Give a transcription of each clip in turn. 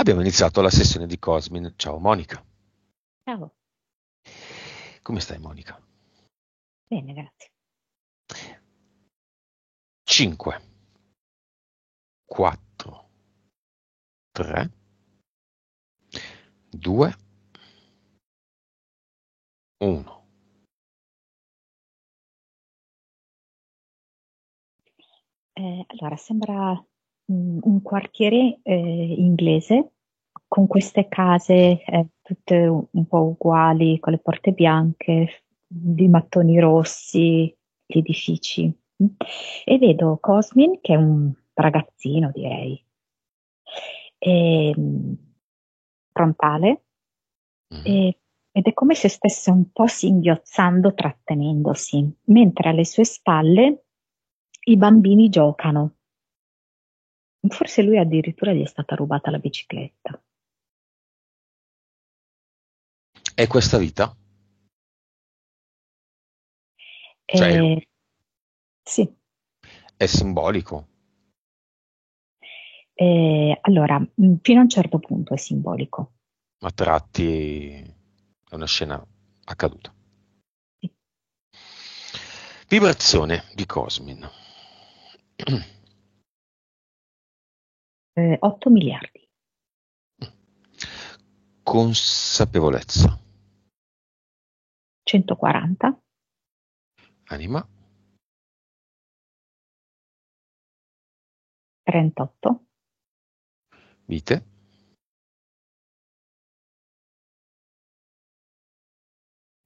Abbiamo iniziato la sessione di Cosmin. Ciao Monica. Ciao, Come stai Monica? bene, grazie. 5, 4, 3, 2, 1. Allora, sembra un quartiere inglese con queste case tutte un po' uguali, con le porte bianche, di mattoni rossi, gli edifici. E vedo Cosmin, che è un ragazzino, direi, e, frontale, Mhm. e- ed è come se stesse un po' singhiozzando, trattenendosi, mentre alle sue spalle i bambini giocano. Forse lui addirittura gli è stata rubata la bicicletta. È questa vita? Cioè è Eh, lui? sì, È simbolico? allora, fino a un certo punto è simbolico. A tratti è una scena accaduta. Sì. Vibrazione di Cosmin. 8 miliardi, Consapevolezza. 140, Anima. 38, Vite.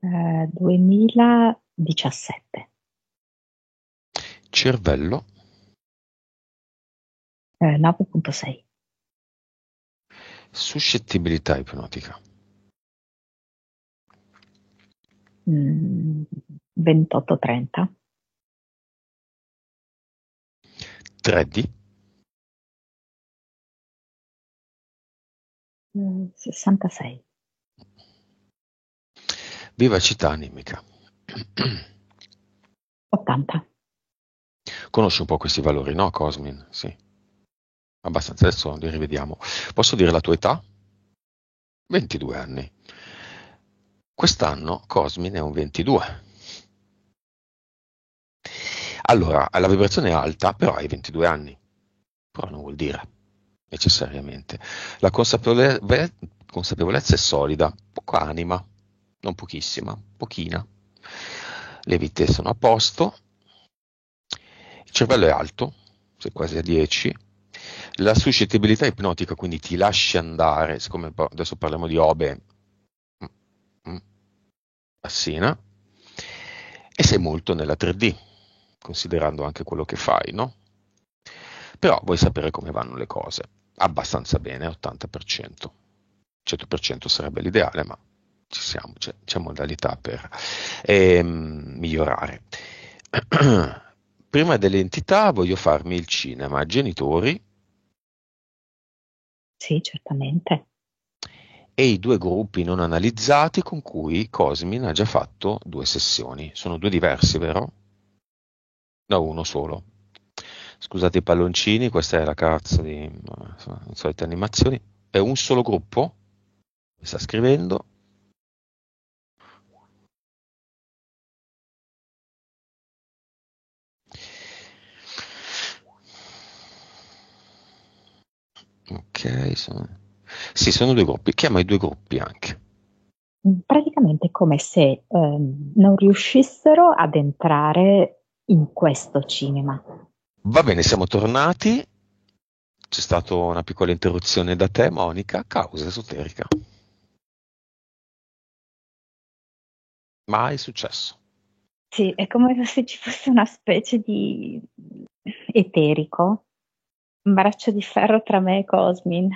2017, Cervello. 9,6, Suscettibilità ipnotica. 28, 30, 3D. 66, Vivacità animica. 80. Conosci un po' questi valori, no, Cosmin? Sì, abbastanza. Adesso li rivediamo. Posso dire la tua età? 22 anni. Quest'anno Cosmin è un 22. Allora, la vibrazione è alta, però hai 22 anni. Però non vuol dire necessariamente. La consapevolezza è solida, poca anima, non pochissima, pochina. Le vite sono a posto, il cervello è alto, sei quasi a 10. La suscettibilità ipnotica, quindi ti lasci andare, siccome adesso parliamo di Obe, mm, mm, Assina, e sei molto nella 3D, considerando anche quello che fai, no? Però vuoi sapere come vanno le cose. Abbastanza bene, 80%. 100% sarebbe l'ideale, ma ci siamo, c'è modalità per migliorare. Prima delle entità voglio farmi il cinema, genitori Sì, certamente. e i due gruppi non analizzati con cui Cosmin ha già fatto 2 sessioni. Sono due diversi, vero? No, uno solo. Scusate i palloncini, questa è la cazzo di solite animazioni. È un solo gruppo? Mi sta scrivendo. Ok, sì, sono due gruppi. Chiama i due gruppi anche. Praticamente è come se non riuscissero ad entrare in questo cinema. Va bene, siamo tornati. C'è stata una piccola interruzione da te, Monica, causa esoterica. Mai successo. Sì, è come se ci fosse una specie di eterico, un braccio di ferro tra me e Cosmin.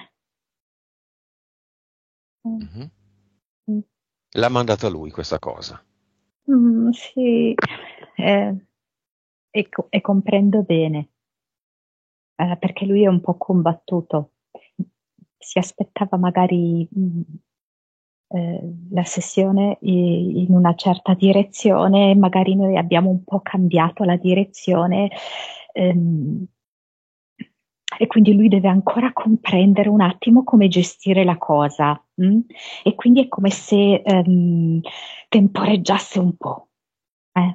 Mm, Mhm. mm, L'ha mandata lui questa cosa. sì, e comprendo bene, perché lui è un po' combattuto. Si aspettava magari la sessione in una certa direzione, magari noi abbiamo un po' cambiato la direzione. ehm, e quindi lui deve ancora comprendere un attimo come gestire la cosa. E quindi è come se temporeggiasse un po',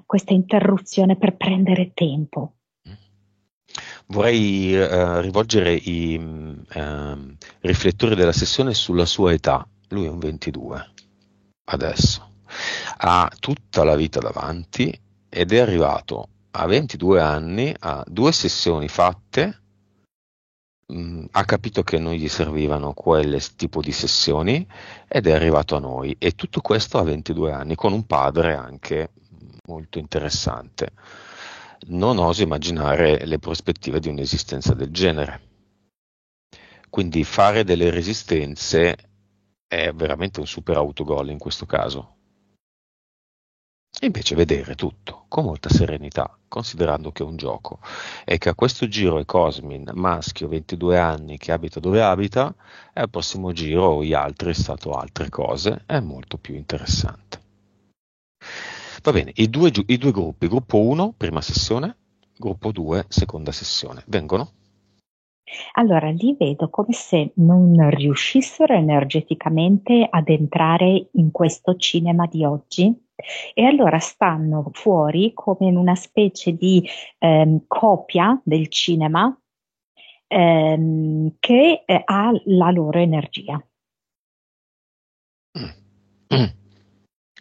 questa interruzione per prendere tempo. Vorrei rivolgere i riflettori della sessione sulla sua età. Lui è un 22 adesso, ha tutta la vita davanti ed è arrivato a 22 anni, a 2 sessioni fatte, ha capito che non gli servivano quel tipo di sessioni ed è arrivato a noi, e tutto questo a 22 anni con un padre anche molto interessante. Non oso immaginare le prospettive di un'esistenza del genere, quindi fare delle resistenze è veramente un super autogol in questo caso. E invece vedere tutto con molta serenità, considerando che è un gioco e che a questo giro è Cosmin, maschio, 22 anni, che abita dove abita, e al prossimo giro gli altri è stato altre cose, è molto più interessante. Va bene, i due gruppi, gruppo 1, prima sessione, gruppo 2, seconda sessione, vengono? Allora, li vedo come se non riuscissero energeticamente ad entrare in questo cinema di oggi, e allora stanno fuori come in una specie di copia del cinema che ha la loro energia.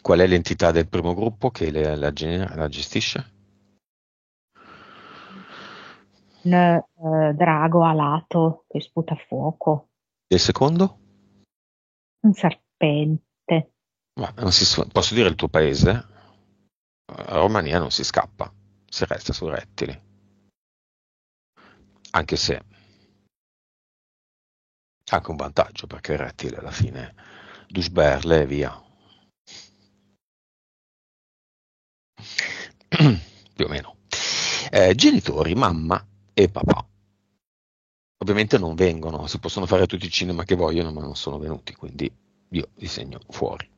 Qual è l'entità del primo gruppo che la gestisce? Un drago alato che sputa fuoco, Del secondo? un serpente. Ma posso dire il tuo paese? A Romania non si scappa, si resta sui rettili, anche se ha anche un vantaggio, perché il rettile alla fine dusberle e via. Più o meno. Genitori, mamma e papà. Ovviamente non vengono, si possono fare tutti i cinema che vogliono, ma non sono venuti, quindi io li segno fuori.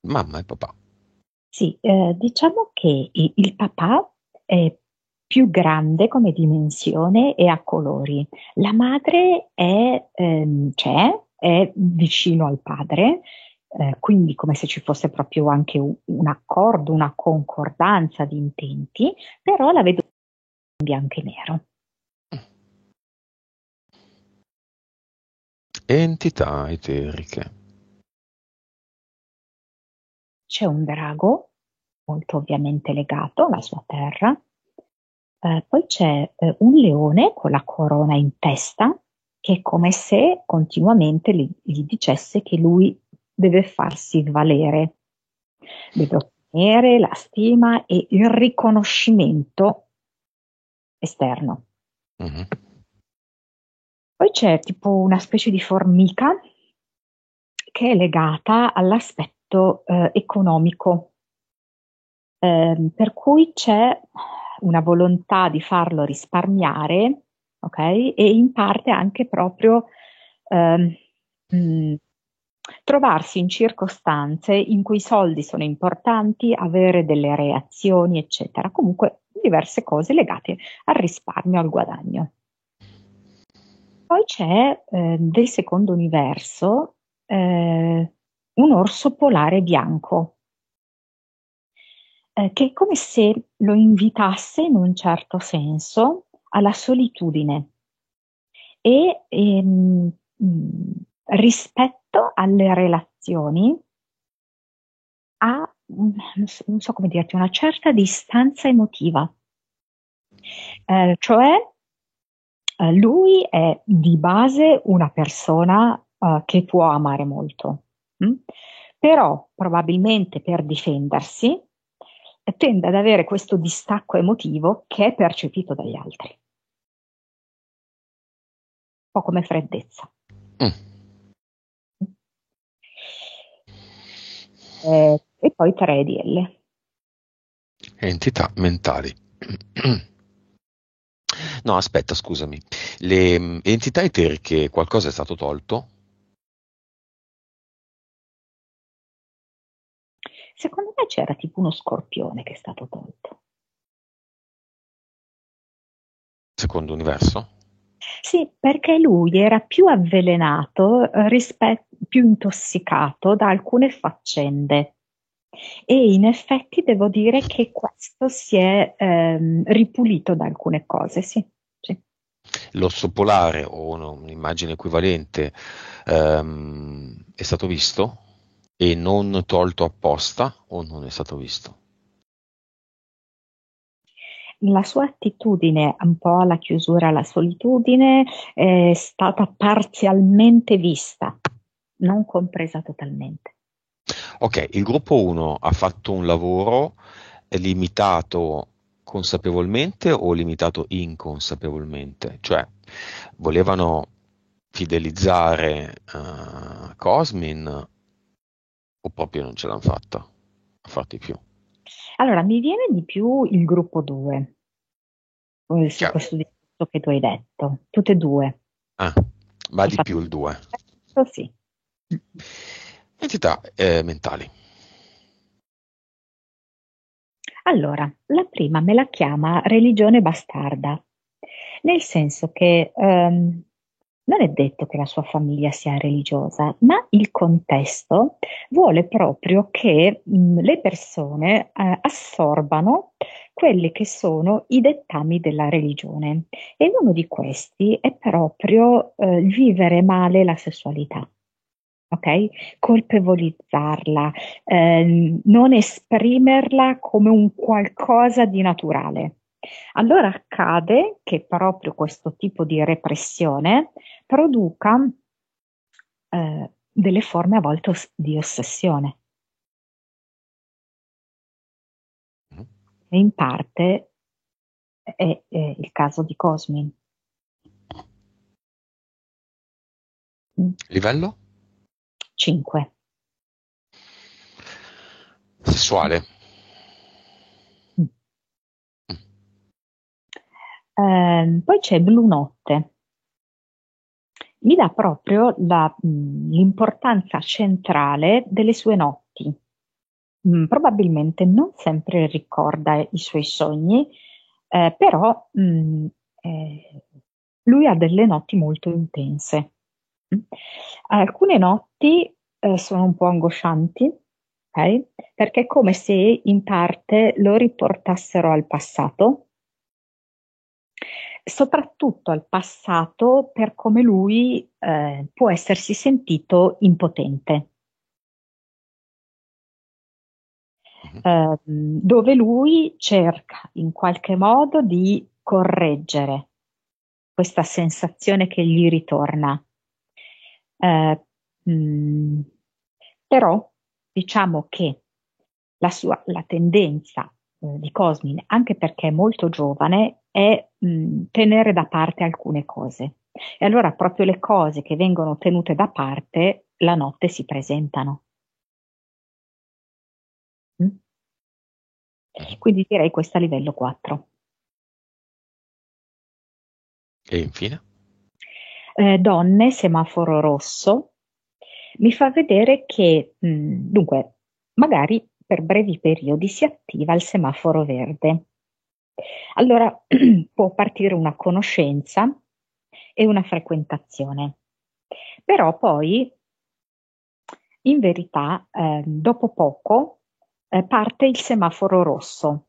Mamma e papà. Sì, diciamo che il papà è più grande come dimensione e a colori. La madre c'è, è vicino al padre, quindi come se ci fosse proprio anche un accordo, una concordanza di intenti, però la vedo in bianco e nero. Entità eteriche. C'è un drago, molto ovviamente legato alla sua terra. Poi c'è un leone con la corona in testa, che è come se continuamente gli dicesse che lui deve farsi valere, deve ottenere la stima e il riconoscimento esterno. Mm-hmm. Poi c'è tipo una specie di formica che è legata all'aspetto economico, per cui c'è una volontà di farlo risparmiare, ok? E in parte anche proprio ehm, mh, trovarsi in circostanze in cui i soldi sono importanti, avere delle reazioni, eccetera. Comunque diverse cose legate al risparmio, al guadagno. Poi c'è del secondo universo un orso polare bianco, che è come se lo invitasse in un certo senso alla solitudine e rispetto alle relazioni, a, non so come dirti, una certa distanza emotiva. Cioè, lui è di base una persona che può amare molto, però probabilmente per difendersi tende ad avere questo distacco emotivo che è percepito dagli altri, un po' come freddezza. E poi 3 DL. Entità mentali. No, aspetta, scusami. Le entità eteriche, qualcosa è stato tolto? Secondo me c'era tipo uno scorpione che è stato tolto. Secondo universo? Sì, perché lui era più avvelenato, più intossicato da alcune faccende. E in effetti devo dire che questo si è ripulito da alcune cose, sì, sì. L'orso polare o un'immagine equivalente è stato visto e non tolto apposta o non è stato visto? La sua attitudine un po' alla chiusura, alla solitudine, è stata parzialmente vista, non compresa totalmente. Ok, il gruppo 1 ha fatto un lavoro limitato consapevolmente o limitato inconsapevolmente? Cioè, volevano fidelizzare Cosmin o proprio non ce l'hanno fatta a farti più? Allora, mi viene di più il gruppo 2, su Chiaro. questo discorso che tu hai detto, tutte e due. Ah, ma Hai di fatto più il 2. questo? Sì. Entità mentali. Allora, la prima me la chiama religione bastarda, nel senso che non è detto che la sua famiglia sia religiosa, ma il contesto vuole proprio che le persone assorbano quelli che sono i dettami della religione. E uno di questi è proprio il vivere male la sessualità. Ok? Colpevolizzarla, non esprimerla come un qualcosa di naturale. Allora accade che proprio questo tipo di repressione produca delle forme a volte di ossessione. Mhm. E in parte è il caso di Cosmin. 5. Sessuale. Mm. Poi c'è Blu Notte. Mi dà proprio l'importanza centrale delle sue notti. Probabilmente non sempre ricorda i suoi sogni, però lui ha delle notti molto intense. Mm. Alcune notti sono un po' angoscianti, ok? Perché è come se in parte lo riportassero al passato, soprattutto al passato per come lui può essersi sentito impotente. Mhm. Dove lui cerca in qualche modo di correggere questa sensazione che gli ritorna. Eh, mh, Però diciamo che la tendenza di Cosmin, anche perché è molto giovane, è tenere da parte alcune cose. E allora proprio le cose che vengono tenute da parte la notte si presentano. Mm? Mhm. Quindi direi questo a livello 4. E infine? Donne, semaforo rosso, mi fa vedere che, dunque, magari per brevi periodi si attiva il semaforo verde. Allora può partire una conoscenza e una frequentazione. Però poi, in verità, dopo poco, parte il semaforo rosso,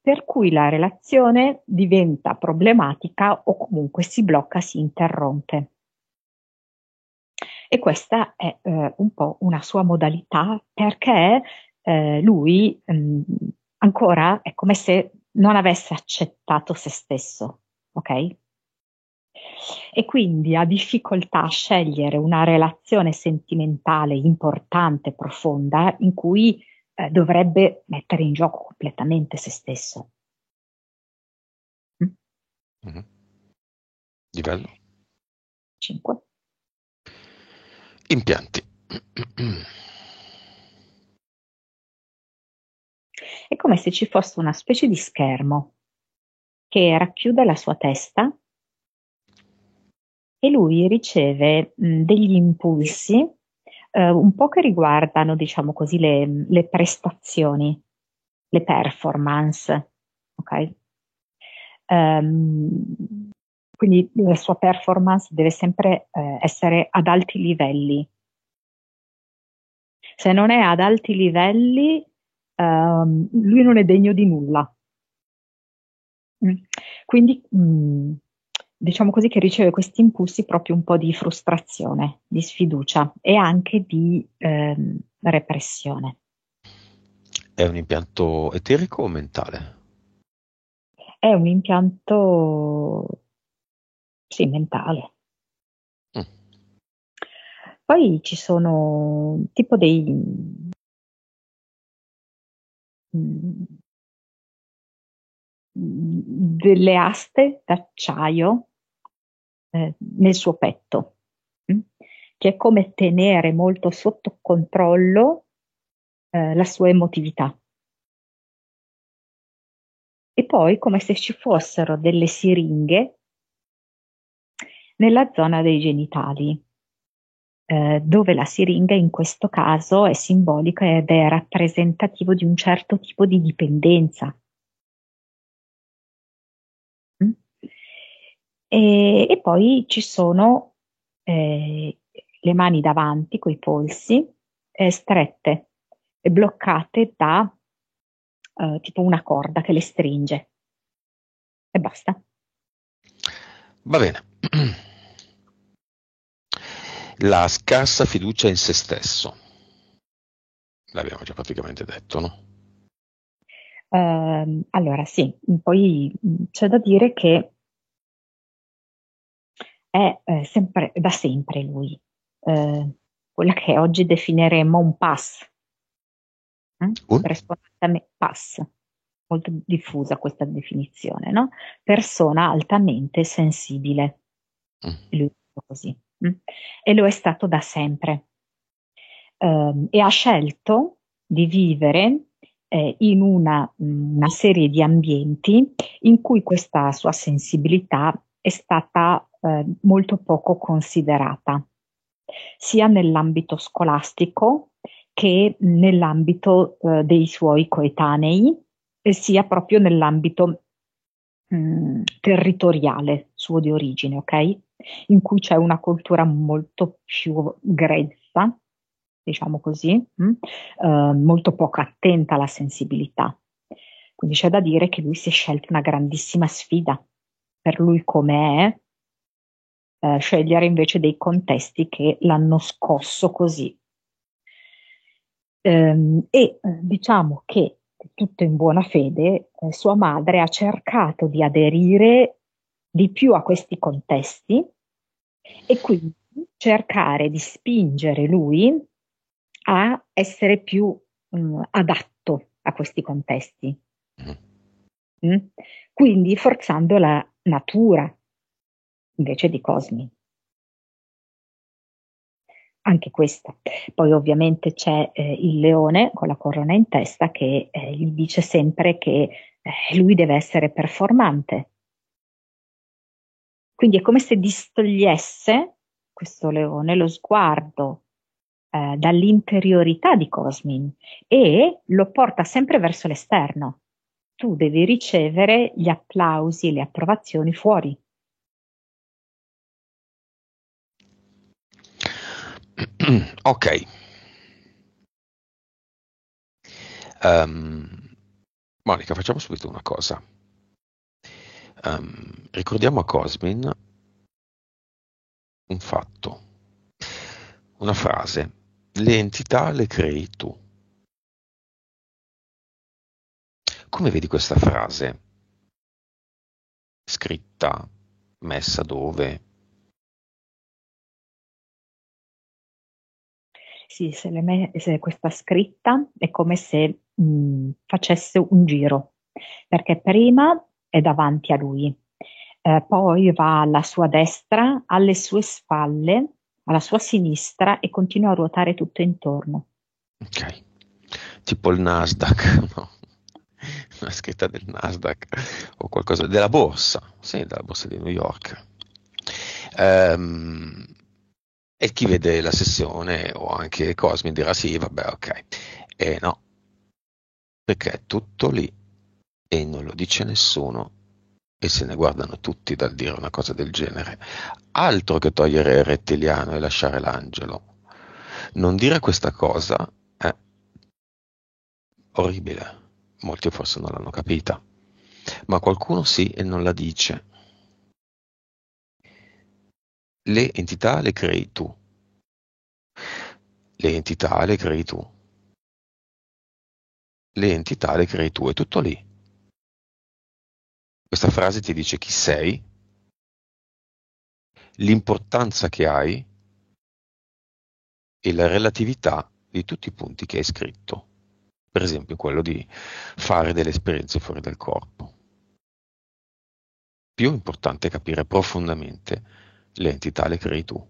per cui la relazione diventa problematica o comunque si blocca, si interrompe. E questa è un po' una sua modalità perché lui ancora è come se non avesse accettato se stesso, ok? E quindi ha difficoltà a scegliere una relazione sentimentale importante, profonda, in cui dovrebbe mettere in gioco completamente se stesso. Mm? Mhm. Livello? 5. Impianti. È come se ci fosse una specie di schermo che racchiude la sua testa e lui riceve degli impulsi un po' che riguardano, diciamo così, le prestazioni, le performance, ok? Ehm, Quindi la sua performance deve sempre essere ad alti livelli. Se non è ad alti livelli, lui non è degno di nulla. Quindi diciamo così che riceve questi impulsi proprio un po' di frustrazione, di sfiducia e anche di repressione. È un impianto eterico o mentale? È un impianto, sì, mentale. Mm. Poi ci sono tipo delle aste d'acciaio nel suo petto, mm? Che è come tenere molto sotto controllo la sua emotività. E poi come se ci fossero delle siringhe nella zona dei genitali, dove la siringa in questo caso è simbolica ed è rappresentativo di un certo tipo di dipendenza. Mm? E poi ci sono le mani davanti, coi polsi, strette e bloccate da tipo una corda che le stringe. E basta. Va bene. La scarsa fiducia in se stesso. L'abbiamo già praticamente detto, no? Allora sì, poi c'è da dire che è sempre, da sempre lui, quella che oggi definiremmo un pass, Un? pass, molto diffusa questa definizione, no? Persona altamente sensibile, Mm. lui è così, e lo è stato da sempre. E ha scelto di vivere in una serie di ambienti in cui questa sua sensibilità è stata molto poco considerata, sia nell'ambito scolastico che nell'ambito dei suoi coetanei, e sia proprio nell'ambito territoriale suo di origine, ok? In cui c'è una cultura molto più grezza, diciamo così, molto poco attenta alla sensibilità. Quindi c'è da dire che lui si è scelto una grandissima sfida per lui come è, scegliere invece dei contesti che l'hanno scosso così. Diciamo che tutto in buona fede, sua madre ha cercato di aderire di più a questi contesti e quindi cercare di spingere lui a essere più adatto a questi contesti. Mm. Mm? Quindi forzando la natura invece di Cosmi. Anche questo. Poi ovviamente c'è il leone con la corona in testa che gli dice sempre che lui deve essere performante. Quindi è come se distogliesse questo leone lo sguardo dall'interiorità di Cosmin e lo porta sempre verso l'esterno. Tu devi ricevere gli applausi e le approvazioni fuori. Ok. Monica, facciamo subito una cosa. Ricordiamo a Cosmin un fatto, una frase. Le entità le crei tu. Come vedi questa frase? Scritta, messa dove? Sì, se questa scritta è come se facesse un giro, perché prima è davanti a lui, poi va alla sua destra, alle sue spalle, alla sua sinistra e continua a ruotare tutto intorno. Ok. Tipo il Nasdaq, no? Una scritta del Nasdaq o qualcosa della borsa, sì, della borsa di New York. Ehm, e chi vede la sessione o anche Cosmi dirà sì, vabbè, ok. E no, perché è tutto lì e non lo dice nessuno e se ne guardano tutti dal dire una cosa del genere. Altro che togliere il rettiliano e lasciare l'angelo. Non dire questa cosa è orribile. Molti forse non l'hanno capita, ma qualcuno sì e non la dice. Le entità le crei tu. Le entità le crei tu. Le entità le crei tu, è tutto lì. Questa frase ti dice chi sei, l'importanza che hai e la relatività di tutti i punti che hai scritto. Per esempio quello di fare delle esperienze fuori dal corpo. Più importante è capire profondamente le entità le crei tu.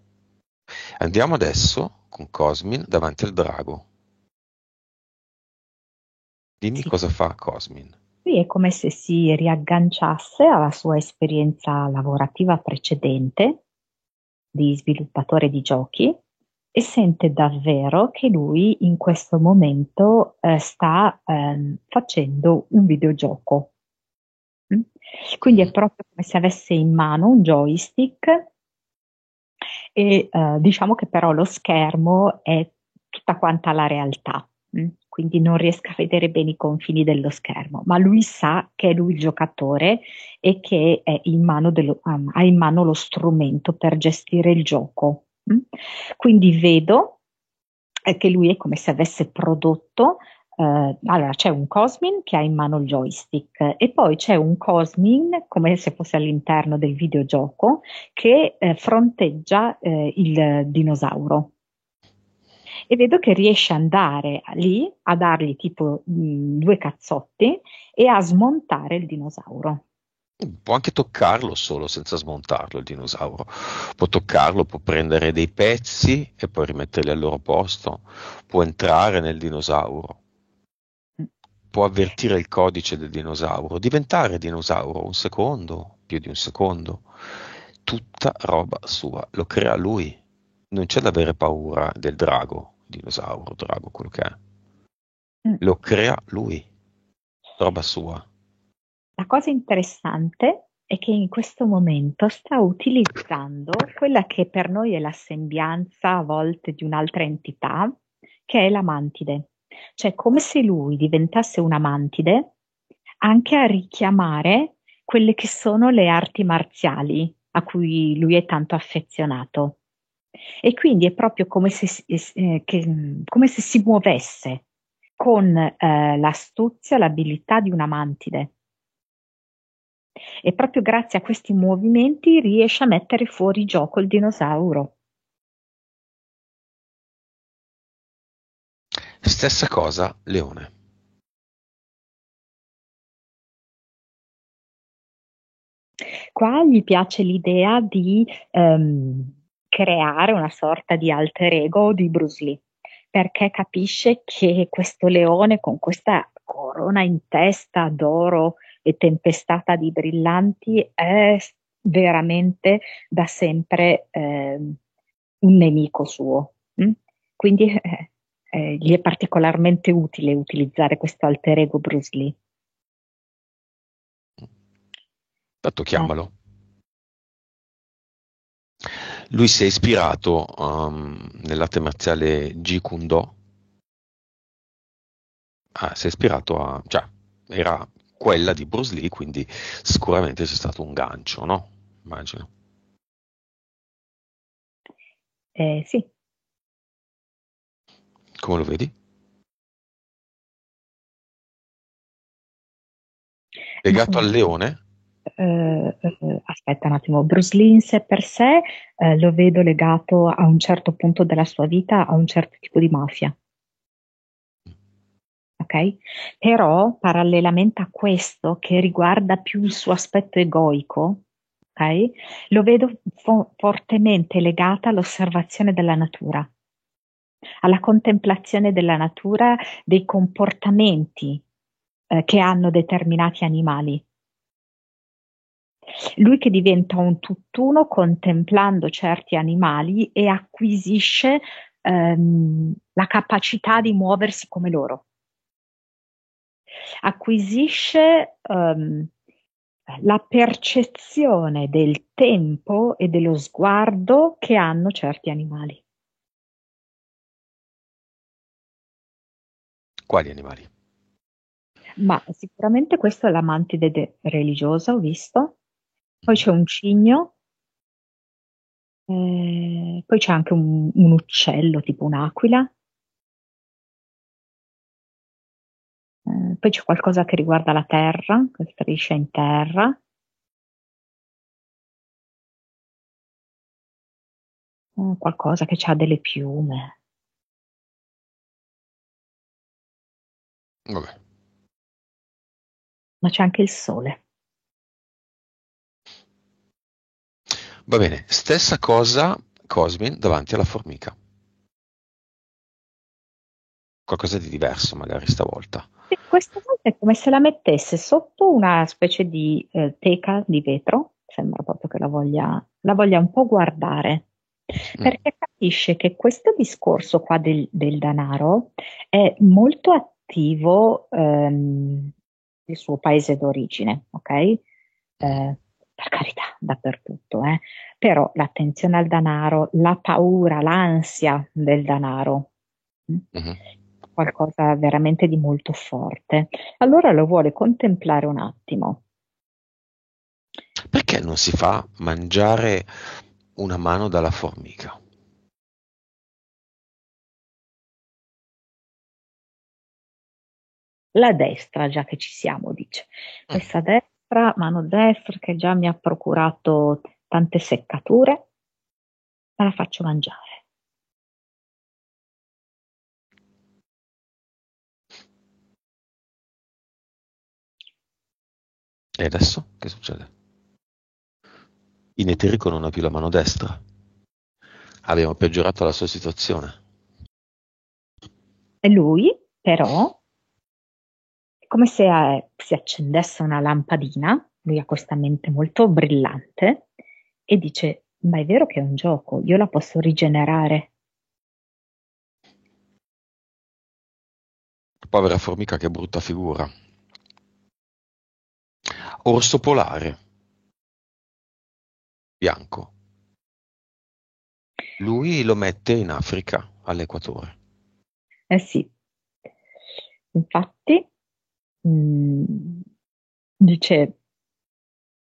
Andiamo adesso con Cosmin davanti al drago. Dimmi Sì, cosa fa Cosmin. qui è come se si riagganciasse alla sua esperienza lavorativa precedente di sviluppatore di giochi e sente davvero che lui in questo momento sta facendo un videogioco. Mm? Quindi è proprio come se avesse in mano un joystick e diciamo che però lo schermo è tutta quanta la realtà, quindi non riesco a vedere bene i confini dello schermo, ma lui sa che è lui il giocatore e che è ha in mano lo strumento per gestire il gioco. Quindi vedo che lui è come se avesse prodotto. Allora, c'è un Cosmin che ha in mano il joystick e poi c'è un Cosmin, come se fosse all'interno del videogioco, che fronteggia il dinosauro. E vedo che riesce ad andare lì a dargli tipo due cazzotti e a smontare il dinosauro. Può anche toccarlo solo senza smontarlo il dinosauro. Può toccarlo, può prendere dei pezzi e poi rimetterli al loro posto. Può entrare nel dinosauro. Mm. Può avvertire il codice del dinosauro, diventare dinosauro un secondo, più di un secondo. Tutta roba sua, lo crea lui. Non c'è da avere paura del drago, dinosauro, drago, quello che è. Mm. Lo crea lui, roba sua. La cosa interessante è che in questo momento sta utilizzando quella che per noi è la sembianza a volte di un'altra entità, che è la mantide. Cioè, come se lui diventasse una mantide anche a richiamare quelle che sono le arti marziali a cui lui è tanto affezionato. E quindi è proprio come se, come se si muovesse con l'astuzia, l'abilità di una mantide. E proprio grazie a questi movimenti riesce a mettere fuori gioco il dinosauro. Stessa cosa, leone. Qua gli piace l'idea di creare una sorta di alter ego di Bruce Lee, perché capisce che questo leone con questa corona in testa d'oro e tempestata di brillanti è veramente da sempre un nemico suo. Quindi gli è particolarmente utile utilizzare questo alter ego Bruce Lee. Tanto Eh, chiamalo. Lui si è ispirato nell'arte marziale Jeet Kune Do. Si è ispirato a, cioè, era quella di Bruce Lee, quindi sicuramente c'è stato un gancio, no? Immagino. sì. Come lo vedi? Ma Legato al leone? aspetta un attimo, Bruce Lee in sé per sé lo vedo legato a un certo punto della sua vita a un certo tipo di mafia, ok? Però parallelamente a questo, che riguarda più il suo aspetto egoico, ok? Lo vedo fortemente legata all'osservazione della natura, alla contemplazione della natura, dei comportamenti che hanno determinati animali. Lui che diventa un tutt'uno contemplando certi animali e acquisisce la capacità di muoversi come loro. Acquisisce la percezione del tempo e dello sguardo che hanno certi animali. Quali animali? Ma sicuramente questo è la mantide religiosa, ho visto. Poi c'è un cigno, poi c'è anche un uccello, tipo un'aquila. Poi c'è qualcosa che riguarda la terra, che striscia in terra. Qualcosa che ha delle piume. Vabbè. Ma c'è anche il sole. Va bene, stessa cosa Cosmin davanti alla formica. Qualcosa di diverso magari stavolta. E questa volta è come se la mettesse sotto una specie di teca di vetro, sembra proprio che la voglia un po' guardare, Mm, perché capisce che questo discorso qua del denaro è molto attivo nel suo paese d'origine, ok? mhm, Per carità, dappertutto, però l'attenzione al denaro, la paura, l'ansia del denaro, mm, mhm. qualcosa veramente di molto forte. Allora lo vuole contemplare un attimo. Perché non si fa mangiare una mano dalla formica? La destra, già che ci siamo, dice. Mm, Questa destra, mano destra, che già mi ha procurato tante seccature, me la faccio mangiare. E adesso che succede? In eterico non ha più la mano destra. Abbiamo peggiorato la sua situazione. E lui, però, è come se si accendesse una lampadina, lui ha questa mente molto brillante, e dice, ma è vero che è un gioco, io la posso rigenerare. Povera formica, che brutta figura. Orso polare, bianco. Lui lo mette in Africa, all'equatore. Eh sì, infatti, mh, dice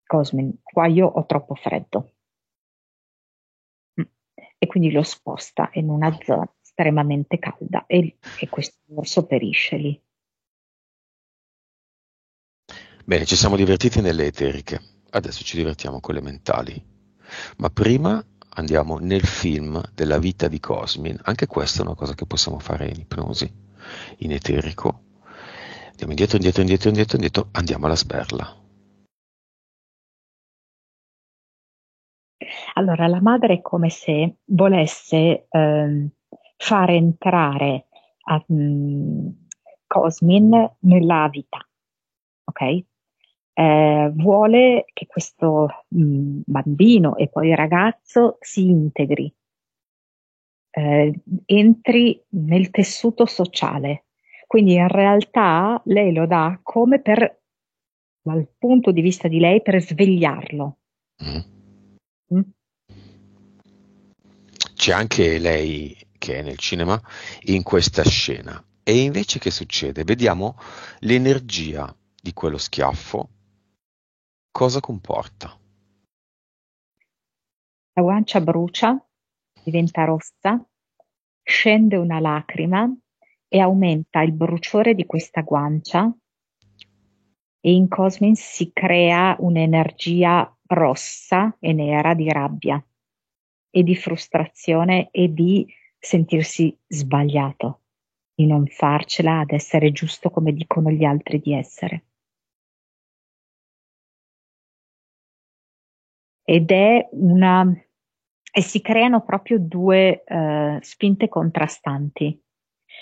Cosmin, qua io ho troppo freddo. Mm. E quindi lo sposta in una zona estremamente calda e questo orso perisce lì. Bene, ci siamo divertiti nelle eteriche, adesso ci divertiamo con le mentali. Ma prima andiamo nel film della vita di Cosmin. Anche questa è una cosa che possiamo fare in ipnosi, in eterico. Andiamo indietro, indietro, indietro, indietro, indietro, andiamo alla sberla. Allora, la madre è come se volesse far entrare Cosmin nella vita, ok? Vuole che questo bambino e poi ragazzo si integri, entri nel tessuto sociale. Quindi in realtà lei lo dà come per, dal punto di vista di lei, per svegliarlo. Mm. Mm? C'è anche lei che è nel cinema in questa scena. E invece che succede? Vediamo l'energia di quello schiaffo, cosa comporta. La guancia brucia, diventa rossa, scende una lacrima e aumenta il bruciore di questa guancia e in Cosmin si crea un'energia rossa e nera di rabbia e di frustrazione e di sentirsi sbagliato, di non farcela ad essere giusto come dicono gli altri di essere. Ed è una, e si creano proprio due spinte contrastanti.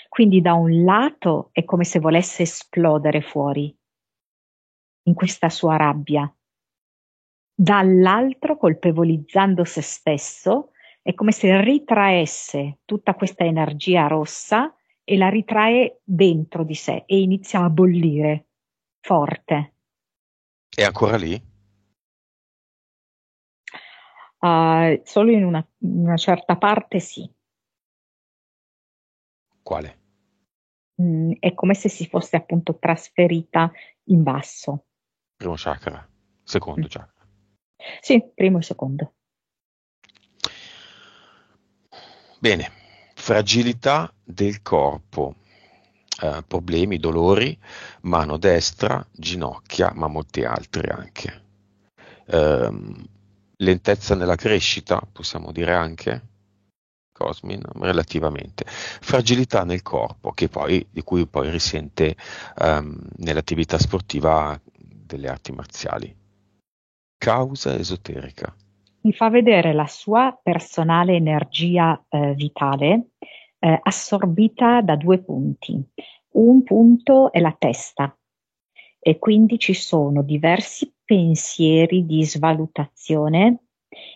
Quindi da un lato è come se volesse esplodere fuori in questa sua rabbia, dall'altro, colpevolizzando se stesso, è come se ritraesse tutta questa energia rossa e la ritrae dentro di sé e inizia a bollire forte. È ancora lì? Solo in una certa parte sì. Quale? È come se si fosse appunto trasferita in basso. Primo chakra, secondo Mm. chakra. Sì, primo e secondo. Bene, fragilità del corpo, problemi, dolori, mano destra, ginocchia, ma molti altri anche. Ehm, Lentezza nella crescita, possiamo dire anche, Cosmin, relativamente. Fragilità nel corpo, di cui poi risente nell'attività sportiva delle arti marziali. Causa esoterica. Mi fa vedere la sua personale energia vitale assorbita da due punti. Un punto è la testa e quindi ci sono diversi pensieri di svalutazione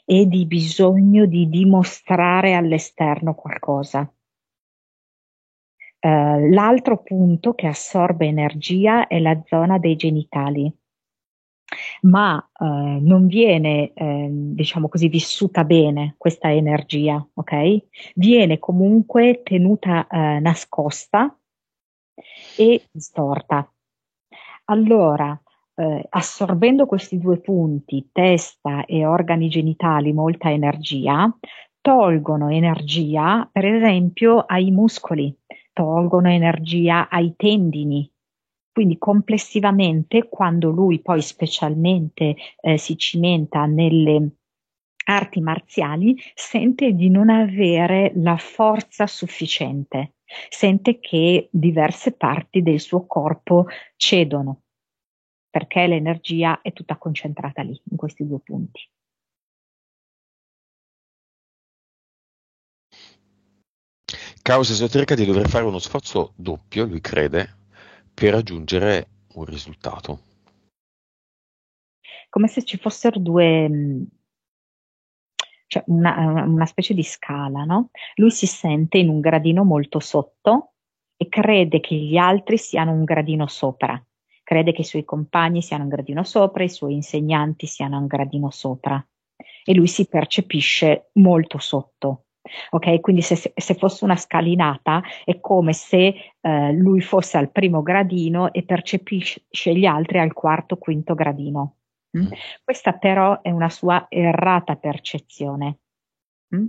e di bisogno di dimostrare all'esterno qualcosa. L'altro punto che assorbe energia è la zona dei genitali, ma non viene, diciamo così, vissuta bene questa energia, ok? Viene comunque tenuta nascosta e distorta. Allora, assorbendo questi due punti, testa e organi genitali, molta energia, tolgono energia, per esempio, ai muscoli, tolgono energia ai tendini. Quindi complessivamente, quando lui poi specialmente si cimenta nelle arti marziali, sente di non avere la forza sufficiente, sente che diverse parti del suo corpo cedono, perché l'energia è tutta concentrata lì, in questi due punti. Causa esoterica di dover fare uno sforzo doppio, lui crede, per raggiungere un risultato. Come se ci fossero due, cioè una specie di scala, no? Lui si sente in un gradino molto sotto e crede che gli altri siano un gradino sopra. Crede che i suoi compagni siano un gradino sopra, i suoi insegnanti siano un gradino sopra. E lui si percepisce molto sotto. Ok, quindi se fosse una scalinata è come se lui fosse al primo gradino e percepisce gli altri al quarto, quinto gradino. Mm? Mm, Questa però è una sua errata percezione. Mm?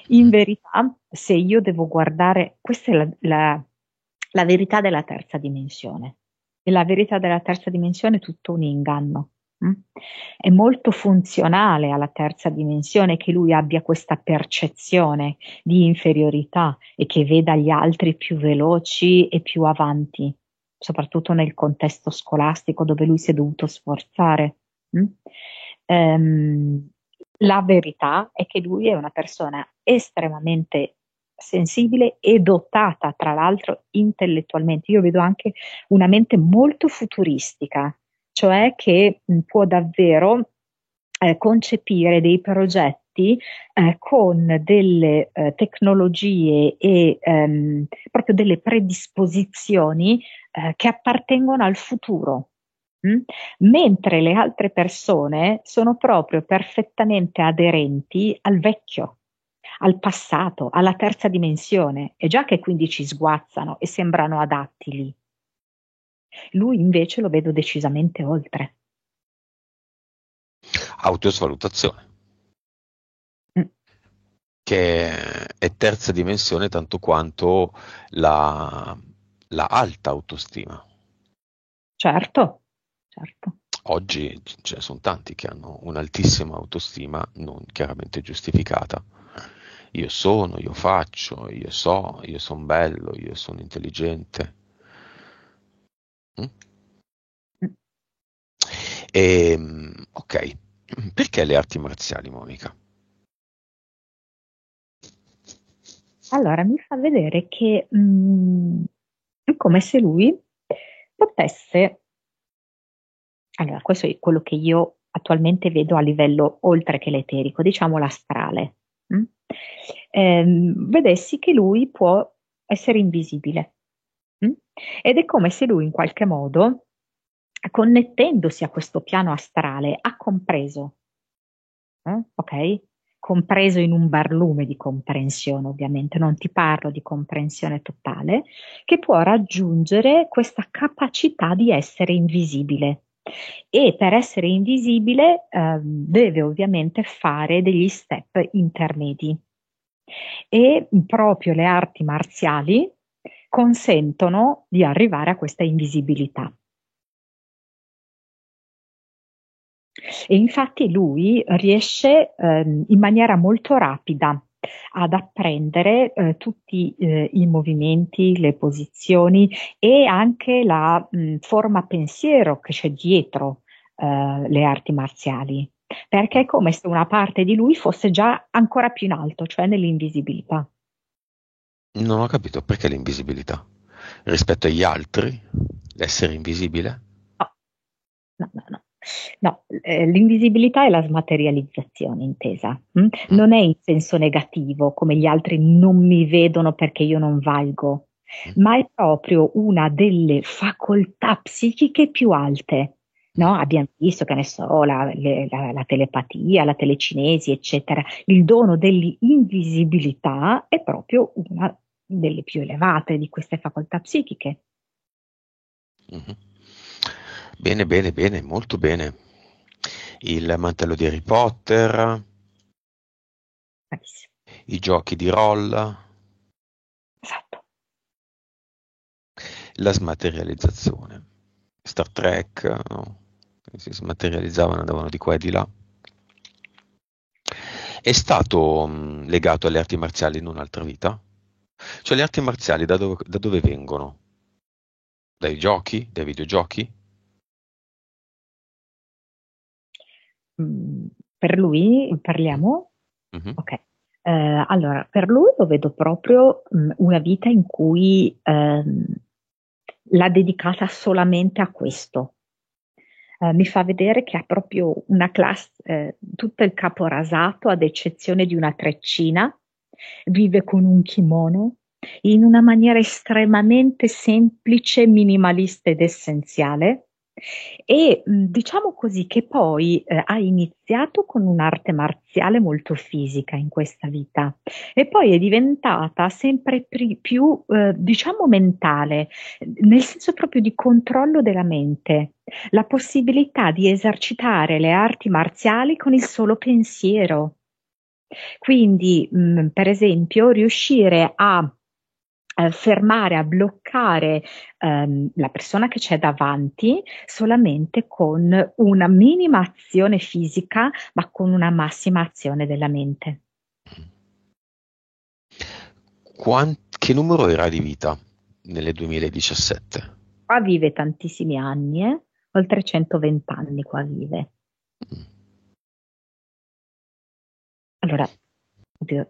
In mm. verità, se io devo guardare, questa è la verità della terza dimensione. E la verità della terza dimensione è tutto un inganno. Mm? È molto funzionale alla terza dimensione che lui abbia questa percezione di inferiorità e che veda gli altri più veloci e più avanti, soprattutto nel contesto scolastico dove lui si è dovuto sforzare. Mm? Ehm, la verità è che lui è una persona estremamente sensibile e dotata, tra l'altro, intellettualmente. Io vedo anche una mente molto futuristica, cioè che può davvero concepire dei progetti con delle tecnologie e proprio delle predisposizioni che appartengono al futuro. Mm? Mentre le altre persone sono proprio perfettamente aderenti al vecchio, al passato, alla terza dimensione, e già che quindi ci sguazzano e sembrano adatti lì. Lui invece lo vedo decisamente oltre. Autosvalutazione, Mm, che è terza dimensione tanto quanto la, la alta autostima. certo, certo. Oggi ce ne sono tanti che hanno un'altissima autostima, non chiaramente giustificata. Io faccio, io sono bello, io sono intelligente. Mm? Mm. Ok, perché le arti marziali, Monica? Allora mi fa vedere che è come se lui potesse, allora questo è quello che io attualmente vedo a livello oltre che l'eterico, diciamo l'astrale. Mm? Vedessi che lui può essere invisibile. Mm? Ed è come se lui in qualche modo connettendosi a questo piano astrale, ha compreso, ok? Compreso in un barlume di comprensione, ovviamente, non ti parlo di comprensione totale, che può raggiungere questa capacità di essere invisibile. E per essere invisibile deve ovviamente fare degli step intermedi. E proprio le arti marziali consentono di arrivare a questa invisibilità. E infatti lui riesce in maniera molto rapida ad apprendere tutti i movimenti, le posizioni e anche la forma pensiero che c'è dietro le arti marziali, perché è come se una parte di lui fosse già ancora più in alto, cioè nell'invisibilità. Non ho capito perché l'invisibilità. Rispetto agli altri, l'essere invisibile? No, no, no, no. No, l'invisibilità è la smaterializzazione intesa. Mm, Non è in senso negativo, come gli altri non mi vedono perché io non valgo, mm, ma è proprio una delle facoltà psichiche più alte. mm, No? Abbiamo visto che ne so, la telepatia, la telecinesi, eccetera. Il dono dell'invisibilità è proprio una delle più elevate di queste facoltà psichiche. mhm. Bene, bene, bene, molto bene. Il mantello di Harry Potter, Bravissimo. i giochi di roll, Esatto. la smaterializzazione. Star Trek, no? Si smaterializzavano, andavano di qua e di là. È stato legato alle arti marziali in un'altra vita? Cioè le arti marziali da dove vengono? Dai giochi? Dai videogiochi? Mm, per lui Mm, parliamo? mhm, Ok. Allora, per lui lo vedo proprio una vita in cui l'ha dedicata solamente a questo. Mi fa vedere che ha proprio una classe, tutto il capo rasato, ad eccezione di una treccina, vive con un kimono in una maniera estremamente semplice, minimalista ed essenziale. E diciamo così che poi ha iniziato con un'arte marziale molto fisica in questa vita e poi è diventata sempre più, diciamo, mentale, nel senso proprio di controllo della mente, la possibilità di esercitare le arti marziali con il solo pensiero. Quindi, per esempio, riuscire a fermare, a bloccare la persona che c'è davanti solamente con una minima azione fisica, ma con una massima azione della mente. Che numero era di vita nel 2017? Qua vive tantissimi anni, oltre 120 anni qua vive. Mm. Allora, oddio,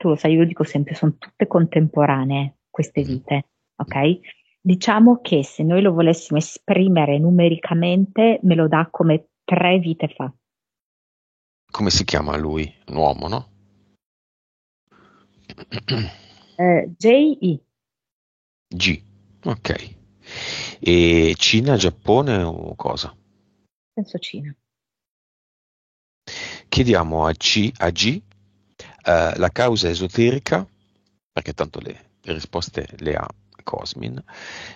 tu lo sai, io dico sempre, sono tutte contemporanee queste Mhm. vite, ok? Diciamo che se noi lo volessimo esprimere numericamente, me lo dà come 3 vite fa. Come si chiama lui? Un uomo, no? J.I. G. Ok. E Cina, Giappone o cosa? Penso Cina. Chiediamo a G la causa esoterica, perché tanto le risposte le ha Cosmin,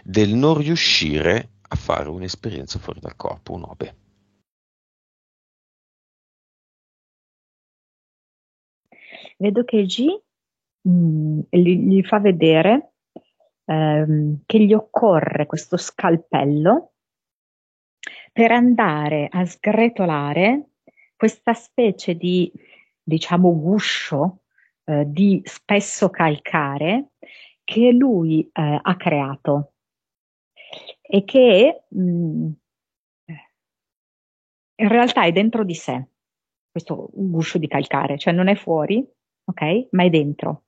del non riuscire a fare un'esperienza fuori dal corpo, un OBE. Vedo che G gli fa vedere che gli occorre questo scalpello per andare a sgretolare questa specie di, diciamo, guscio di spesso calcare che lui ha creato e che in realtà è dentro di sé, questo guscio di calcare, cioè non è fuori, ok? Ma è dentro.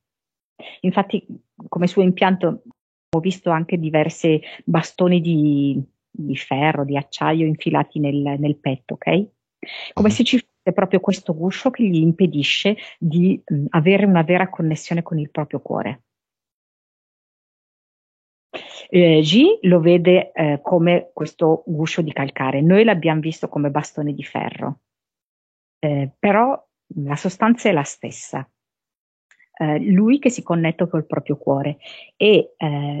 Infatti, come suo impianto ho visto anche diversi bastoni di ferro, di acciaio infilati nel petto, ok? Come Mhm. se ci fosse proprio questo guscio che gli impedisce di avere una vera connessione con il proprio cuore. G lo vede come questo guscio di calcare, noi l'abbiamo visto come bastone di ferro, però la sostanza è la stessa. Lui che si connette col proprio cuore e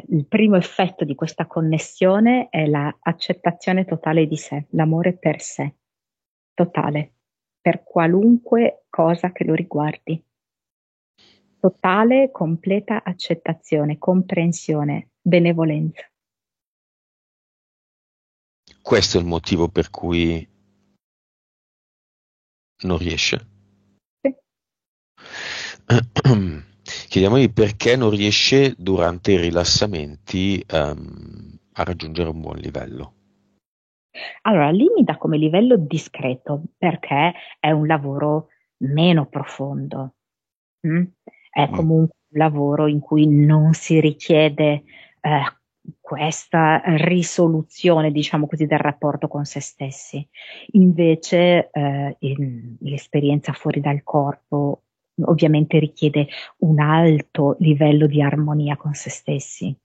il primo effetto di questa connessione è l'accettazione totale di sé, l'amore per sé, totale, per qualunque cosa che lo riguardi. Totale, completa accettazione, comprensione, benevolenza. Questo è il motivo per cui non riesce. Sì. Chiediamogli perché non riesce durante i rilassamenti a raggiungere un buon livello. Allora, lì mi dà come livello discreto perché è un lavoro meno profondo. Mm? È Mm. comunque un lavoro in cui non si richiede questa risoluzione, diciamo così, del rapporto con se stessi. Invece l'esperienza fuori dal corpo ovviamente richiede un alto livello di armonia con se stessi.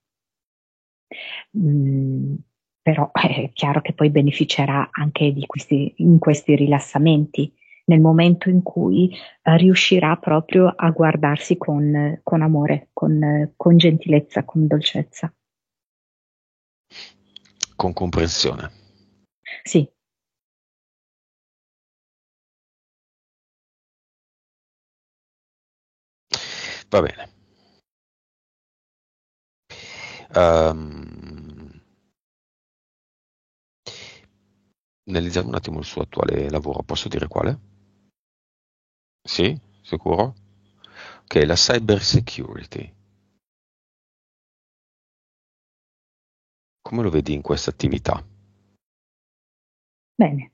Mm, però è chiaro che poi beneficerà anche in questi rilassamenti, nel momento in cui riuscirà proprio a guardarsi con amore, con gentilezza, con dolcezza. Con comprensione. Sì, Va bene. Ehm, Analizziamo un attimo il suo attuale lavoro. Posso dire quale? Sì? Sicuro? Ok, la cyber security. Come lo vedi in questa attività? bene.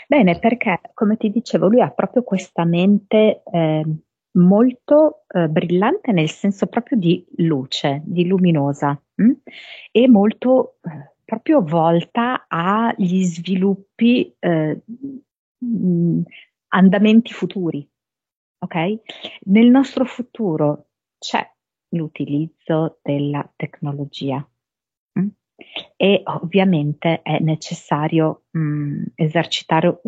Bene, perché come ti dicevo, lui ha proprio questa mente molto brillante nel senso proprio di luce, di luminosa, e molto proprio volta agli sviluppi, mh, andamenti futuri, ok? Nel nostro futuro c'è l'utilizzo della tecnologia. Mm? E ovviamente è necessario esercitare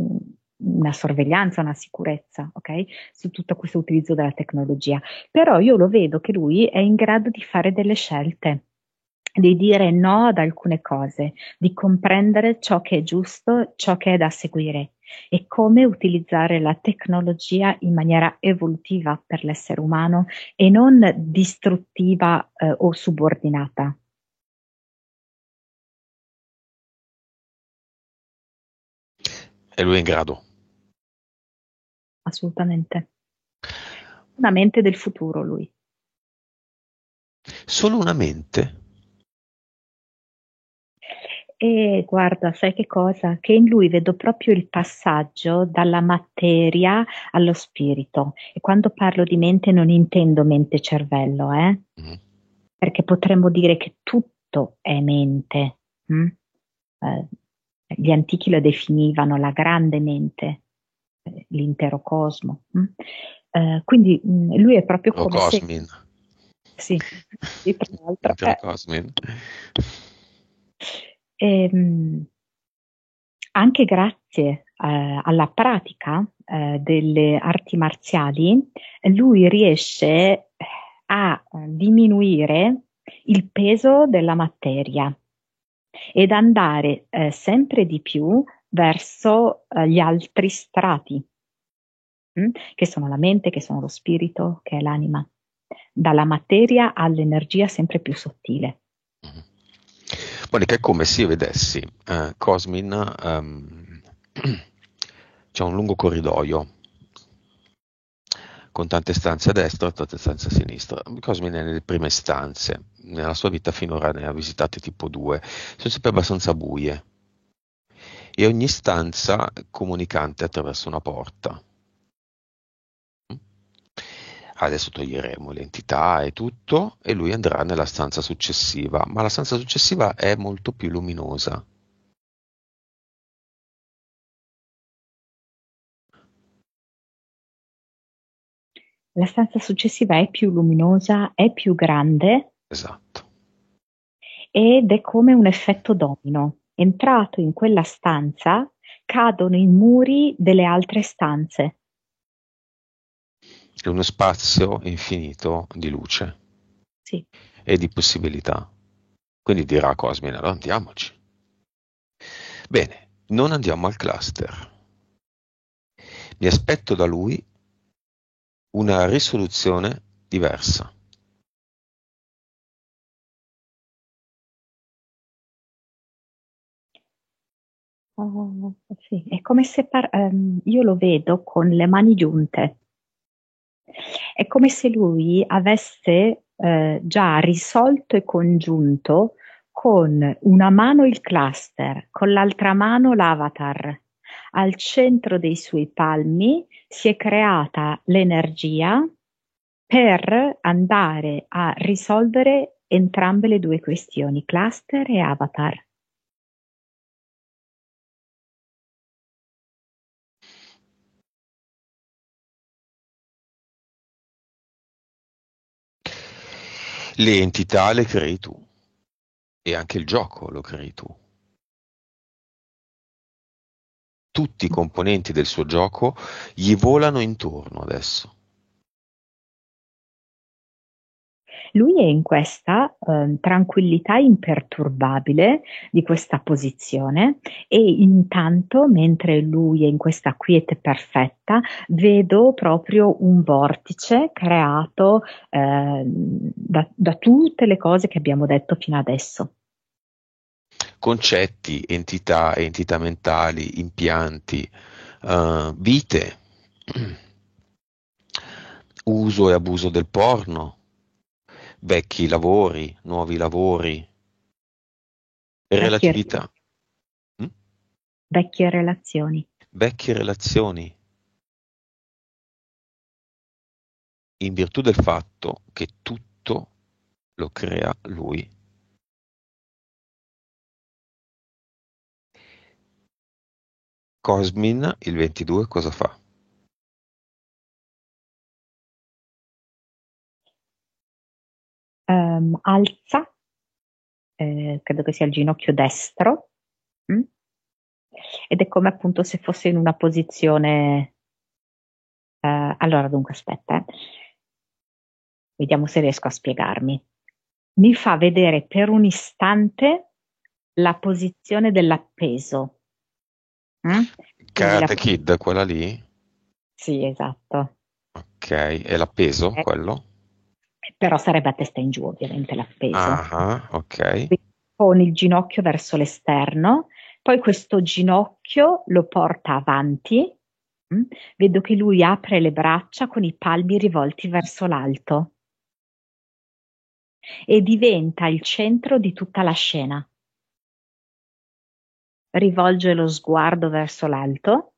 una sorveglianza, una sicurezza, ok? Su tutto questo utilizzo della tecnologia. Però io lo vedo che lui è in grado di fare delle scelte, di dire no ad alcune cose, di comprendere ciò che è giusto, ciò che è da seguire e come utilizzare la tecnologia in maniera evolutiva per l'essere umano e non distruttiva, o subordinata. E lui è in grado. Assolutamente. Una mente del futuro lui. Solo una mente? E guarda, sai che cosa? Che in lui vedo proprio il passaggio dalla materia allo spirito. E quando parlo di mente non intendo mente-cervello, Mhm. perché potremmo dire che tutto è mente. Mm? Eh, Gli antichi lo definivano la grande mente, l'intero cosmo. Quindi lui è proprio O come se, Cosmin. sì, sì, tra l'altro, Intero Cosmin. ehm, anche grazie alla pratica delle arti marziali, lui riesce a diminuire il peso della materia ed andare sempre di più verso gli altri strati, che sono la mente, che sono lo spirito, che è l'anima, dalla materia all'energia sempre più sottile. Mhm. Monica, è come se io vedessi Cosmin, c'è un lungo corridoio con tante stanze a destra e tante stanze a sinistra. Cosmin è nelle prime stanze, nella sua vita finora ne ha visitate tipo due, sono sempre abbastanza buie e ogni stanza comunicante attraverso una porta. Adesso toglieremo l'entità e tutto e lui andrà nella stanza successiva, ma la stanza successiva è molto più luminosa. La stanza successiva è più luminosa, è più grande Esatto. ed è come un effetto domino. Entrato in quella stanza, cadono i muri delle altre stanze. È uno spazio infinito di luce Sì. e di possibilità. Quindi dirà Cosmin, allora andiamoci. Bene, non andiamo al cluster. Mi aspetto da lui una risoluzione diversa. Oh, sì, è come se io lo vedo con le mani giunte. È come se lui avesse già risolto e congiunto con una mano il cluster, con l'altra mano l'avatar. Al centro dei suoi palmi si è creata l'energia per andare a risolvere entrambe le due questioni, cluster e avatar. Le entità le crei tu e anche il gioco lo crei tu. Tutti i componenti del suo gioco gli volano intorno adesso. Lui è in questa tranquillità imperturbabile di questa posizione e intanto, mentre lui è in questa quiete perfetta, vedo proprio un vortice creato da tutte le cose che abbiamo detto fino adesso. Concetti, entità mentali, impianti, vite, uso e abuso del porno, vecchi lavori, nuovi lavori, Vecchie, relatività, mm? vecchie relazioni. Vecchie relazioni, in virtù del fatto che tutto lo crea lui. Cosmin, il 22, cosa fa? Alza, credo che sia il ginocchio destro, mm? Ed è come appunto se fosse in una posizione. Allora, dunque, aspetta, vediamo se riesco a spiegarmi. Mi fa vedere per un istante la posizione dell'appeso. Mm? Quindi Karate Kid, quella lì? sì, esatto. Ok, è l'appeso, Eh, quello? Però sarebbe a testa in giù, ovviamente, l'appeso. Ah, ok. Quindi con il ginocchio verso l'esterno, poi questo ginocchio lo porta avanti. Mm? Vedo che lui apre le braccia con i palmi rivolti verso l'alto e diventa il centro di tutta la scena. Rivolge lo sguardo verso l'alto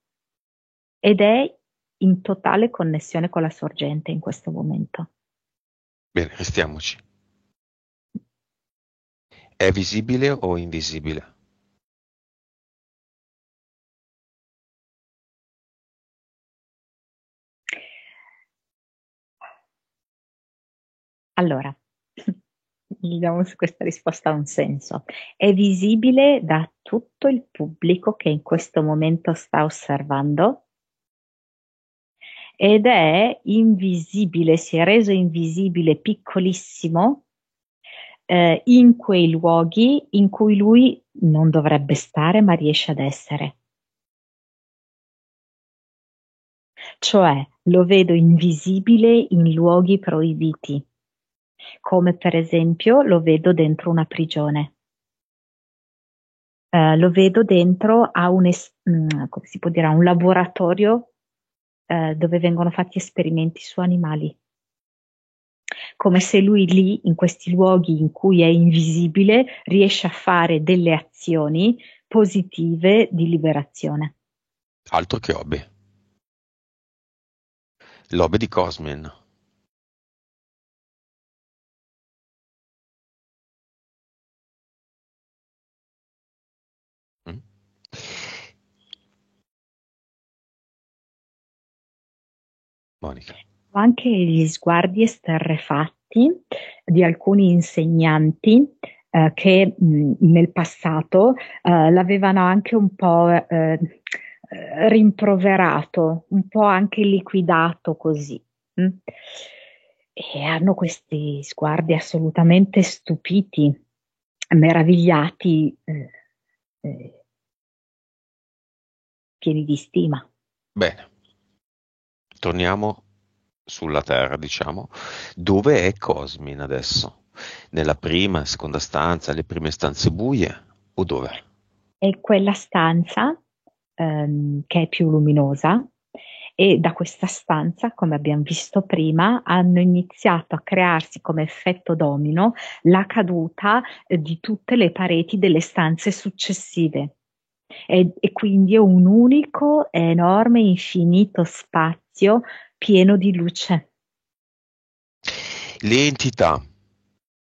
ed è in totale connessione con la sorgente in questo momento. Bene, restiamoci. È visibile o invisibile? Allora, vediamo se questa risposta ha un senso. È visibile da tutto il pubblico che in questo momento sta osservando ed è invisibile, si è reso invisibile piccolissimo in quei luoghi in cui lui non dovrebbe stare, ma riesce ad essere. Cioè lo vedo invisibile in luoghi proibiti, come per esempio lo vedo dentro una prigione. Lo vedo dentro a come si può dire, a un laboratorio dove vengono fatti esperimenti su animali. Come se lui lì, in questi luoghi in cui è invisibile, riesce a fare delle azioni positive di liberazione. Altro che hobby. L'hobby di Cosmin. Mm? Monica. Anche gli sguardi esterrefatti di alcuni insegnanti che nel passato l'avevano anche un po' rimproverato, un po' anche liquidato così. mm? E hanno questi sguardi assolutamente stupiti, meravigliati, eh, pieni di stima. Bene, torniamo sulla Terra, diciamo. Dove è Cosmin adesso? Nella prima, seconda stanza, le prime stanze buie? O dove? È quella stanza che è più luminosa e da questa stanza, come abbiamo visto prima, hanno iniziato a crearsi come effetto domino la caduta di tutte le pareti delle stanze successive. E quindi è un unico, enorme, infinito spazio pieno di luce. Le entità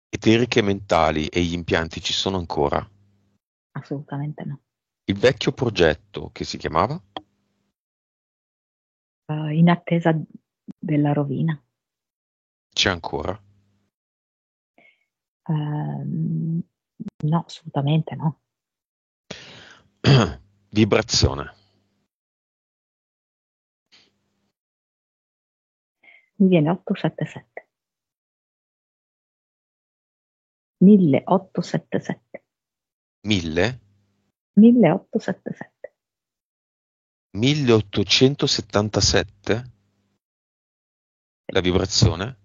eteriche mentali e gli impianti ci sono ancora? Assolutamente no. Il vecchio progetto che si chiamava? In attesa della rovina. C'è ancora. Ehm, no, assolutamente no. Vibrazione. Mi viene 877. 1877. 1000? 1877. 1877? La vibrazione?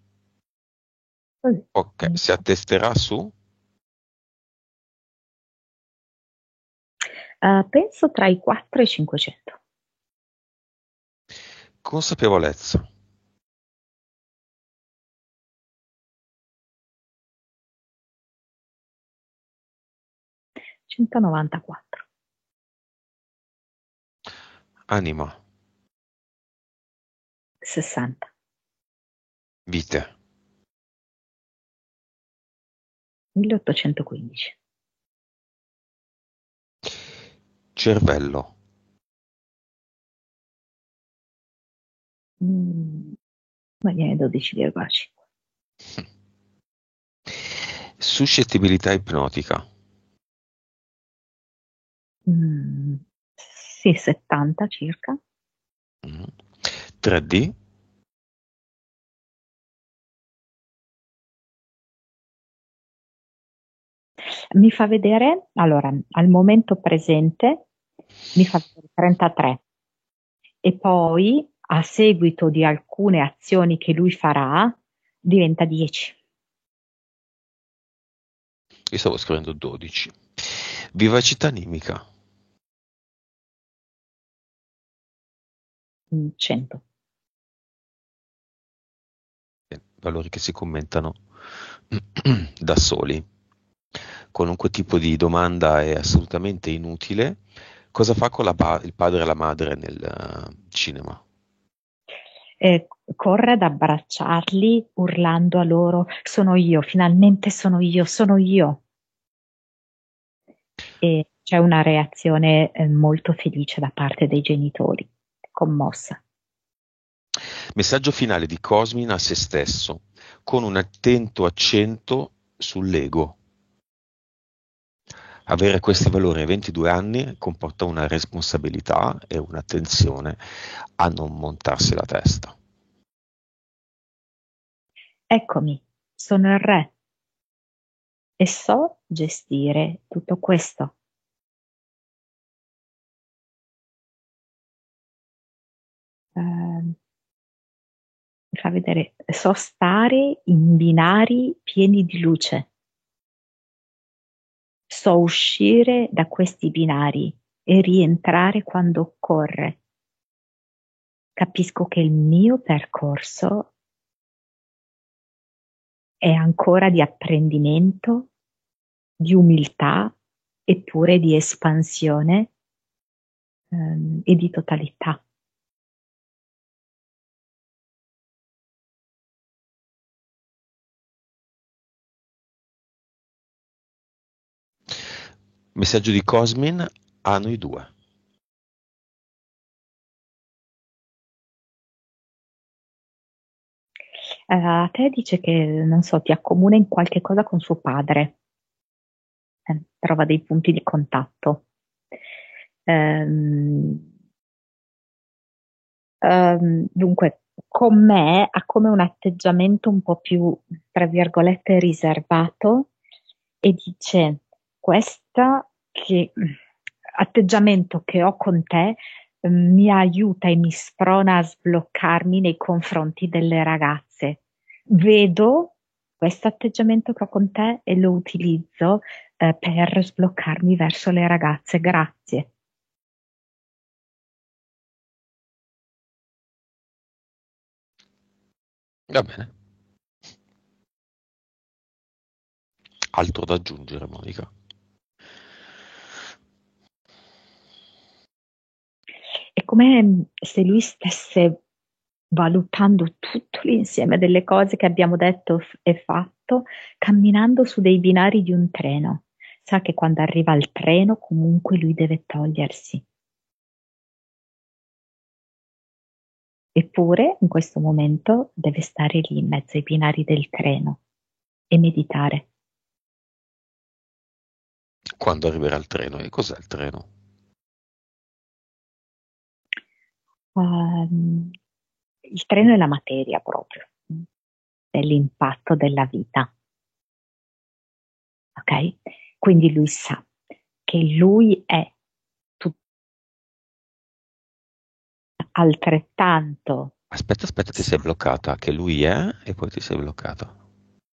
Così. Ok, si attesterà su Penso tra i 4 e i 500. consapevolezza. 194. Anima. 60. Vite. 1815. Cervello. Mm, ma viene 12,5. Suscettibilità ipnotica. Mm, sì, 70 circa. Mm. 3D. Mi fa vedere, allora, al momento presente mi fa vedere 33 e poi a seguito di alcune azioni che lui farà diventa 10. Io stavo scrivendo 12. Vivacità animica. 100. Valori che si commentano da soli. Qualunque tipo di domanda è assolutamente inutile. Cosa fa con il padre e la madre nel cinema? Corre ad abbracciarli urlando a loro: sono io, finalmente sono io, sono io. E c'è una reazione molto felice da parte dei genitori, commossa. Messaggio finale di Cosmin a se stesso, con un attento accento sull'ego. Avere questi valori a 22 anni comporta una responsabilità e un'attenzione a non montarsi la testa. Eccomi, sono il re e so gestire tutto questo. Mi fa vedere, so stare in binari pieni di luce, so uscire da questi binari e rientrare quando occorre. Capisco che il mio percorso è ancora di apprendimento, di umiltà, eppure di espansione, e di totalità. Messaggio di Cosmin a noi due. A te dice che, non so, ti accomuna in qualche cosa con suo padre. trova dei punti di contatto. Dunque, con me ha come un atteggiamento un po' più, tra virgolette, riservato e dice, questo atteggiamento che ho con te mi aiuta e mi sprona a sbloccarmi nei confronti delle ragazze. Vedo questo atteggiamento che ho con te e lo utilizzo per sbloccarmi verso le ragazze. Grazie. Va bene. Altro da aggiungere, Monica? È come se lui stesse valutando tutto l'insieme delle cose che abbiamo detto e fatto, camminando su dei binari di un treno. Sa che quando arriva il treno comunque lui deve togliersi. Eppure in questo momento deve stare lì in mezzo ai binari del treno e meditare. Quando arriverà il treno? E cos'è il treno? Il treno è la materia proprio, è l'impatto della vita. Ok? Quindi lui sa che lui è altrettanto. Aspetta, ti sei bloccata, che lui è e poi ti sei bloccata.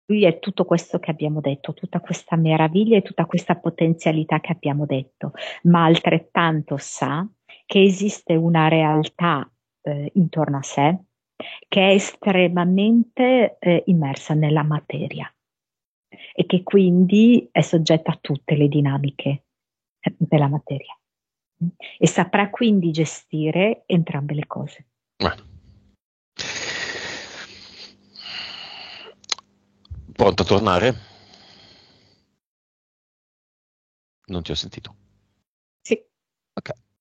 Lui è tutto questo che abbiamo detto, tutta questa meraviglia e tutta questa potenzialità che abbiamo detto, ma altrettanto sa che esiste una realtà intorno a sé che è estremamente immersa nella materia e che quindi è soggetta a tutte le dinamiche della materia e saprà quindi gestire entrambe le cose. Pronto a tornare? Non ti ho sentito. Sì. Ok.